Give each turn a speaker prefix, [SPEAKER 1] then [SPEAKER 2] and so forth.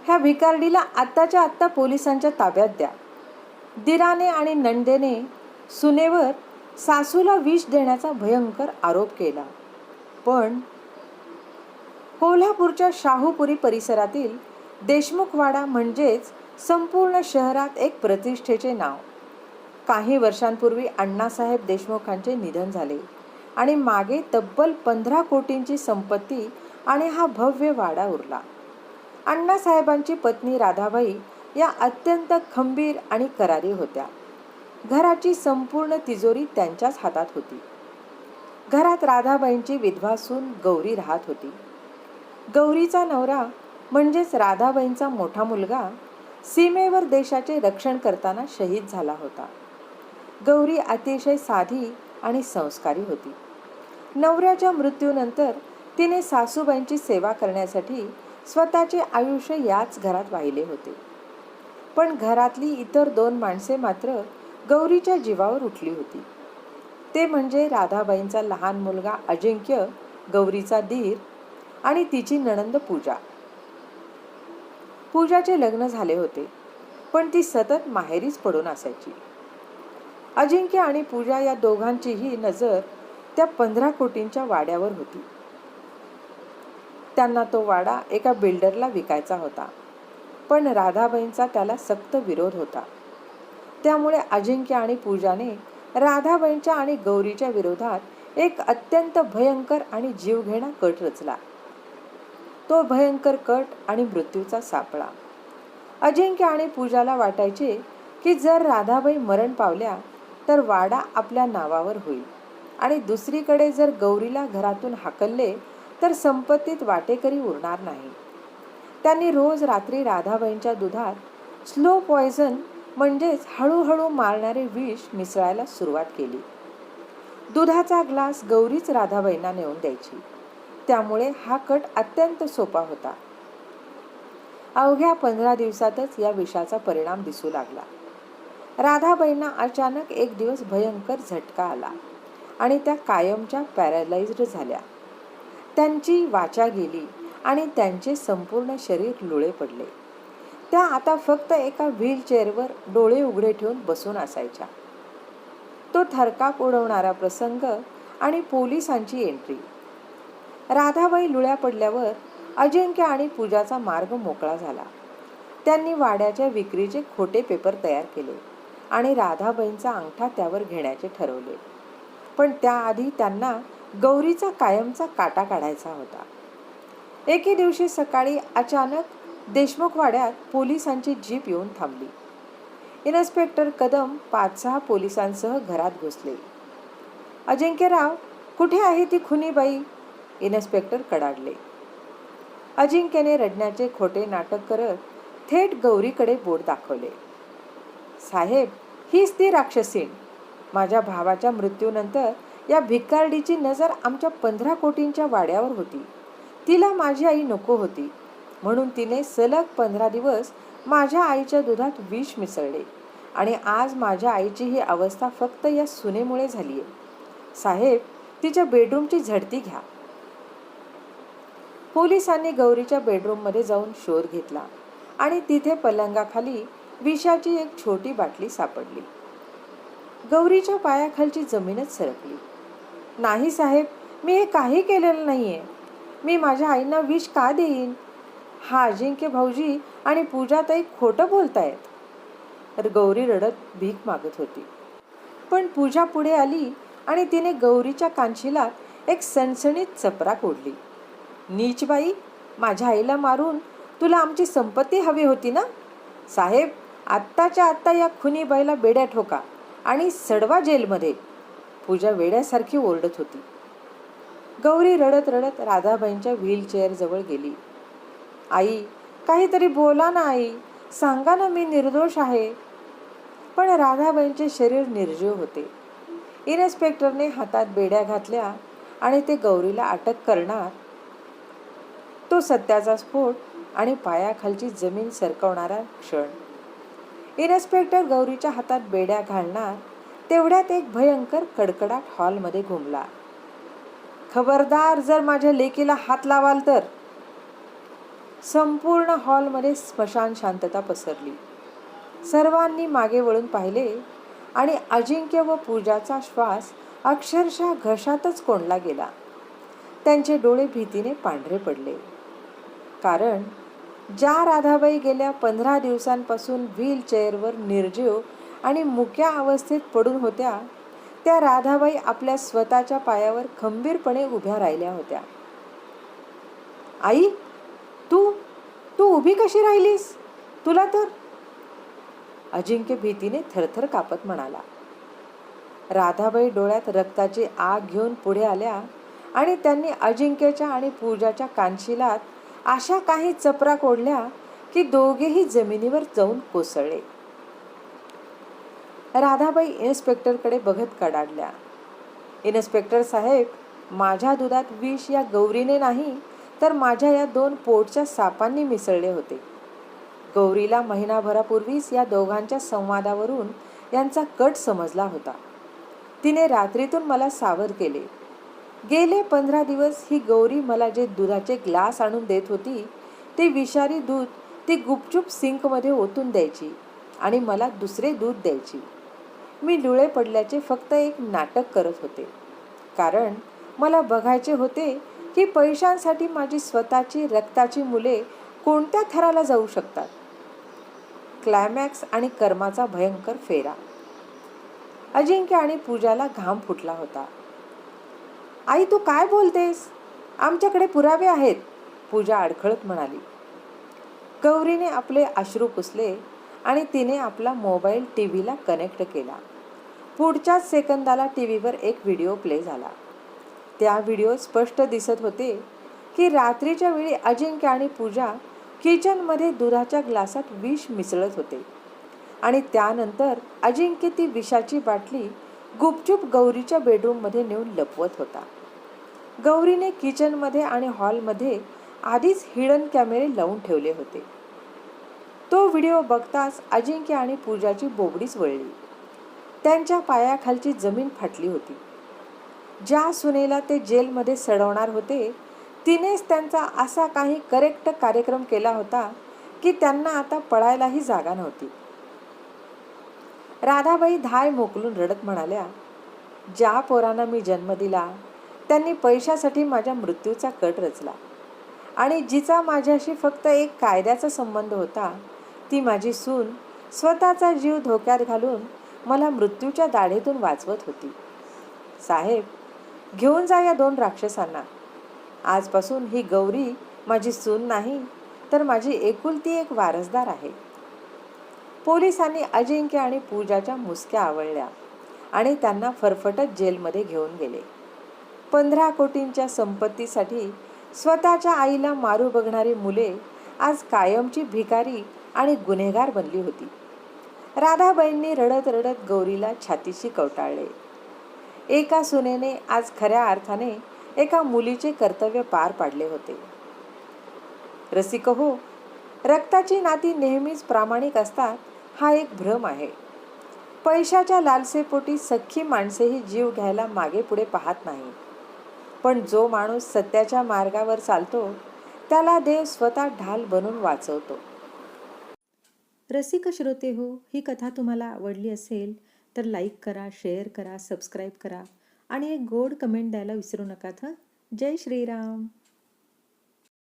[SPEAKER 1] ह्या भिकारडीला आत्ताच्या आत्ता पोलिसांच्या ताब्यात द्या. दिराने आणि नंदेने सुनेवर सासूला विष देण्याचा भयंकर आरोप केला. पण कोल्हापूरच्या शाहूपुरी परिसरातील देशमुखवाडा म्हणजेच संपूर्ण शहरात एक प्रतिष्ठेचे नाव. काही वर्षांपूर्वी अण्णासाहेब देशमुखांचे निधन झाले आणि मागे तब्बल 15 कोटींची संपत्ती आणि हा भव्य वाडा उरला. अण्णासाहेबांची पत्नी राधाबाई या अत्यंत खंबीर आणि करारी होत्या. घराची संपूर्ण तिजोरी त्यांच्याच हातात होती. घरात राधाबाईंची विधवा सून गौरी राहत होती. गौरीचा नवरा म्हणजेच राधाबाईंचा मोठा मुलगा सीमेवर देशाचे रक्षण करताना शहीद झाला होता. गौरी अतिशय साधी आणि संस्कारी होती. नवऱ्याच्या मृत्यूनंतर तिने सासूबाईंची सेवा करण्यासाठी स्वतःचे आयुष्य याच घरात वाहिले होते. पण घरातली इतर 2 माणसे मात्र गौरीच्या जीवावर उठली होती. ते म्हणजे राधाबाईंचा लहान मुलगा अजिंक्य, गौरीचा दीर, आणि तिची नणंद पूजा. पूजाचे लग्न झाले होते, पण ती सतत माहेरीच पडून असायची. अजिंक्य आणि पूजा या दोघांचीही नजर त्या 15 कोटींच्या वाड्यावर होती. त्यांना तो वाडा एका बिल्डरला विकायचा होता, पण राधाबाईंचा त्याला सक्त विरोध होता. त्यामुळे अजिंक्य आणि पूजाने राधाबाईंच्या आणि गौरीच्या विरोधात एक अत्यंत भयंकर आणि जीवघेणा कट रचला. तो भयंकर कट आणि मृत्यूचा सापळा. अजिंक्य आणि पूजाला वाटायचे की जर राधाबाई मरण पावल्या तर वाडा आपल्या नावावर होईल आणि दुसरीकडे जर गौरीला घरातून हाकलले तर संपत्तीत वाटेकरी उरणार नाही. त्यांनी रोज रात्री राधाबाईंच्या दुधात स्लो पॉयझन म्हणजेच हळूहळू मारणारे विष मिसळायला सुरुवात केली. दुधाचा ग्लास गौरीच राधाबाईंना नेऊन द्यायची. त्यामुळे हा कट अत्यंत सोपा होता. अवघ्या 15 दिवसातच या विषाचा परिणाम दिसू लागला. राधाबाईंना अचानक एक दिवस भयंकर झटका आला आणि त्या कायमच्या पॅरालाइज्ड झाल्या. त्यांची वाचा गेली आणि त्यांचे संपूर्ण शरीर लुळे पडले. त्या आता फक्त एका व्हीलचेअरवर डोळे उघडे ठेवून बसून असायच्या. तो थरकाप उडवणारा प्रसंग आणि पोलिसांची एंट्री. राधाबाई लुळ्या पडल्यावर अजिंक्य आणि पूजाचा मार्ग मोकळा झाला. त्यांनी वाड्याच्या विक्रीचे खोटे पेपर तयार केले आणि राधाबाईंचा अंगठा त्यावर घेण्याचे ठरवले. पण त्याआधी त्यांना गौरीचा कायमचा काटा काढायचा होता. एके दिवशी सकाळी अचानक देशमुखवाड्यात पोलिसांची जीप येऊन थांबली. इन्स्पेक्टर कदम 5-6 पोलिसांसह घरात घुसले. अजिंक्यराव, कुठे आहे ती खुनी बाई? इन्स्पेक्टर कडाडले. अजिंक्यने रडण्याचे खोटे नाटक करत थेट गौरीकडे बोट दाखवले. साहेब, हीच ती राक्षसीण. माझ्या भावाच्या मृत्यूनंतर या भिकारडीची नजर आमच्या 15 कोटींच्या वाड्यावर होती. तिला माझी आई नको होती, म्हणून तिने सलग 15 दिवस माझ्या आईच्या दुधात विष मिसळले आणि आज माझ्या आईची ही अवस्था फक्त या सुनेमुळे झाली आहे. साहेब, तिच्या बेडरूमची झडती घ्या. पोलिसांनी गौरीच्या बेडरूममध्ये जाऊन शोध घेतला आणि तिथे पलंगाखाली विषाची एक छोटी बाटली सापडली. गौरीच्या पायाखालची जमीनच सरकली. नाही साहेब, मी हे काही केलेलं नाहीये. मी माझ्या आईंना विष का देईन? हा अजिंक्य भाऊजी आणि पूजाताई खोटं बोलतायत. तर गौरी रडत भीक मागत होती. पण पूजा पुढे आली आणि तिने गौरीच्या कानशिलात एक सणसणीत चपराक ओढली. नीच बाई, माझ्या आईला मारून तुला आमची संपत्ती हवी होती ना? साहेब, आत्ताच्या आत्ता या खुनी बाईला बेड्या ठोका आणि सडवा जेलमध्ये. पूजा वेड्यासारखी ओरडत होती. गौरी रडत रडत राधाबाईंच्या व्हीलचेअरजवळ गेली. आई, काहीतरी बोला ना आई, सांगा ना, मी निर्दोष आहे. पण राधाबाईंचे शरीर निर्जीव होते. इन्स्पेक्टरने हातात बेड्या घातल्या आणि ते गौरीला अटक करणार. तो सत्याचा स्फोट आणि पायाखालची जमीन सरकवणारा क्षण. इन्स्पेक्टर गौरीच्या हातात बेड्या घालणार तेवढ्यात एक भयंकर कडकडाट हॉलमध्ये घुमला. खबरदार, जर माझ्या लेकीला हात लावाल तर. संपूर्ण हॉलमध्ये स्मशान शांतता पसरली. सर्वांनी मागे वळून पाहिले आणि अजिंक्य व पूजाचा श्वास अक्षरशः घशातच कोंडला गेला. त्यांचे डोळे भीतीने पांढरे पडले. कारण ज्या राधाबाई गेल्या 15 दिवसांपासून व्हीलचेअरवर निर्जीव आणि मुक्या अवस्थेत पडून होत्या, त्या राधाबाई आपल्या स्वतःच्या पायावर खंबीरपणे उभ्या राहिल्या होत्या. आई, तू तू उभी कशी राहिलीस? तुला तर, अजिंक्य भीतीने थरथर कापत म्हणाला. राधाबाई डोळ्यात रक्ताची आग घेऊन पुढे आल्या आणि त्यांनी अजिंक्यच्या आणि पूजाच्या कानशिलात अशा काही चपरा कोढल्या की दोघेही जमिनीवर जाऊन कोसळले. राधाबाई इन्स्पेक्टरकडे बघत कडाडल्या. इन्स्पेक्टर साहेब, माझ्या दुधात विष या गौरीने नाही तर माझ्या या 2 पोटच्या सापांनी मिसळले होते. गौरीला महिनाभरापूर्वीच या दोघांच्या संवादावरून यांचा कट समजला होता. तिने रात्रीतून मला सावध केले. गेले 15 दिवस ही गौरी मला जे दुधाचे ग्लास आणून देत होती ते विषारी दूध ती गुपचूप सिंकमध्ये ओतून द्यायची आणि मला दुसरे दूध द्यायची. मी डोळे पडल्याचे फक्त एक नाटक करत होते, कारण मला बघायचे होते की पैशांसाठी माझी स्वतःची रक्ताची मुले कोणत्या थराला जाऊ शकतात. क्लायमॅक्स आणि कर्माचा भयंकर फेरा. अजिंक्य आणि पूजाला घाम फुटला होता. आई, तू काय बोलतेस? आमच्याकडे पुरावे आहेत, पूजा अडखळत म्हणाली. गौरीने आपले अश्रू पुसले आणि तिने आपला मोबाईल टीव्हीला कनेक्ट केला. पुढच्याच सेकंदाला टीव्हीवर एक व्हिडिओ प्ले झाला. त्या व्हिडिओत स्पष्ट दिसत होते की रात्रीच्या वेळी अजिंक्य आणि पूजा किचनमध्ये दुधाच्या ग्लासात विष मिसळत होते आणि त्यानंतर अजिंक्य ती विषाची बाटली गुपचूप गौरीच्या बेडरूममध्ये नेऊन लपवत होता. गौरीने किचनमध्ये आणि हॉलमध्ये आधीच हिडन कॅमेरे लावून ठेवले होते. तो व्हिडिओ बघताच अजिंक्य आणि पूजाची बोबडीच वळली. त्यांच्या पायाखालची जमीन फाटली होती. ज्या सुनेला ते जेलमध्ये सडवणार होते तिनेच त्यांचा असा काही करेक्ट कार्यक्रम केला होता की त्यांना आता पळायलाही जागा नव्हती. राधाबाई धाय मोकलून रडत म्हणाल्या, ज्या पोरांना मी जन्म दिला त्यांनी पैशासाठी माझ्या मृत्यूचा कट रचला आणि जिचा माझ्याशी फक्त एक कायद्याचा संबंध होता ती माझी सून स्वतःचा जीव धोक्यात घालून मला मृत्यूच्या दाढेतून वाचवत होती. साहेब, घेऊन जा या 2 राक्षसांना. आजपासून ही गौरी माझी सून नाही तर माझी एकुलती एक वारसदार आहे. पोलिसांनी अजिंक्य आणि पूजाच्या मुसक्या आवळल्या आणि त्यांना फरफटत जेलमध्ये घेऊन गेले. 15 कोटींच्या संपत्तीसाठी स्वतःच्या आईला मारू बघणारी मुले आज कायमची भिकारी आणि गुन्हेगार बनली होती. राधाबाईंनी रडत रडत गौरीला छातीशी कवटाळले. एका सुनेने आज खऱ्या अर्थाने एका मुलीचे कर्तव्य पार पाडले होते. रसिक हो, रक्ताची नाती नेहमीच प्रामाणिक असतात हा एक भ्रम आहे. पैशाच्या लालसेपोटी सख्खी माणसेही जीव घ्यायला मागे पुढे पाहत नाही. पण जो माणूस सत्याच्या मार्गावर चालतो त्याला देव स्वतः ढाल बनून वाचवतो. रसिक श्रोते हो, ही कथा तुम्हाला आवडली असेल तर लाईक करा, शेअर करा, सबस्क्राईब करा आणि एक गोड कमेंट द्यायला विसरू नका. जय श्रीराम.